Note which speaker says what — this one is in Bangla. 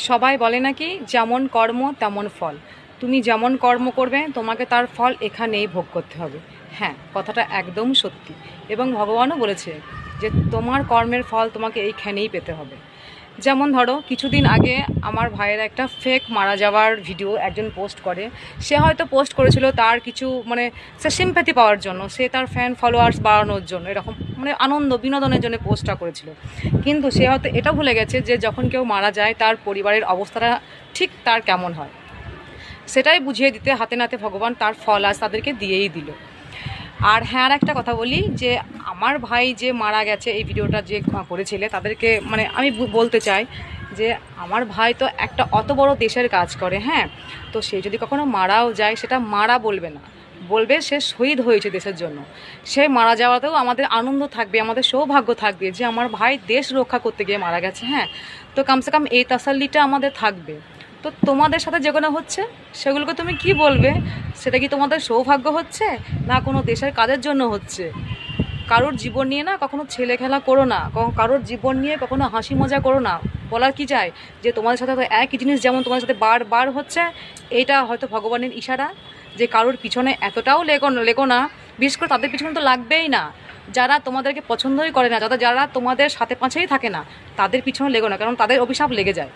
Speaker 1: সবাই বলে নাকি যেমন কর্ম তেমন ফল। তুমি যেমন কর্ম করবে তোমাকে তার ফল এখানেই ভোগ করতে হবে। হ্যাঁ, কথাটা একদম সত্যি। এবং ভগবানও বলেছে যে তোমার কর্মের ফল তোমাকে এইখানেই পেতে হবে। যেমন ধরো, কিছুদিন আগে আমার ভাইয়ের একটা ফেক মারা যাওয়ার ভিডিও একজন পোস্ট করে। সে হয়তো পোস্ট করেছিল তার কিছু সে সিম্প্যাথি পাওয়ার জন্য, সে তার ফ্যান ফলোয়ার্স বাড়ানোর জন্য, এরকম আনন্দ বিনোদনের জন্য পোস্টটা করেছিল। কিন্তু সে হয়তো এটা ভুলে গেছে যে যখন কেউ মারা যায় তার পরিবারের অবস্থাটা ঠিক তার কেমন হয়, সেটাই বুঝিয়ে দিতে হাতে নাতে ভগবান তার ফল আজ তাদেরকে দিয়েই দিল। আর হ্যাঁ, আর একটা কথা বলি যে আমার ভাই যে মারা গেছে, এই ভিডিওটা যে করেছিলে তাদেরকে আমি বলতে চাই যে আমার ভাই তো একটা অত বড় দেশের কাজ করে। হ্যাঁ, তো সে যদি কখনো মারাও যায় সেটা মারা বলবে না, বলবে সে শহীদ হয়েছে দেশের জন্য। সে মারা যাওয়াতেও আমাদের আনন্দ থাকবে, আমাদের সৌভাগ্য থাকবে যে আমার ভাই দেশ রক্ষা করতে গিয়ে মারা গেছে। হ্যাঁ, তো কমসে কম এই তাসাল্লিটা আমাদের থাকবে। তো তোমাদের সাথে যেগুলো হচ্ছে সেগুলোকে তুমি কি বলবে? সেটা কি তোমাদের সৌভাগ্য হচ্ছে, না কোনো দেশের কাজের জন্য হচ্ছে? কারোর জীবন নিয়ে না কখনো ছেলে খেলা করো না, কারোর জীবন নিয়ে কখনো হাসি মজা করো না। বলার কি চাই যে তোমাদের সাথে তো একই জিনিস যেমন তোমাদের সাথে বারবার হচ্ছে, এইটা হয়তো ভগবানের ইশারা যে কারোর পিছনে এতটাও লেগো না। বিশেষ করে তাদের পিছনে তো লাগবেই না যারা তোমাদেরকে পছন্দই করে না, যারা তোমাদের সাথে পাঁচেই থাকে না, তাদের পিছনে লেগো না, কারণ তাদের অভিশাপ লেগে যায়।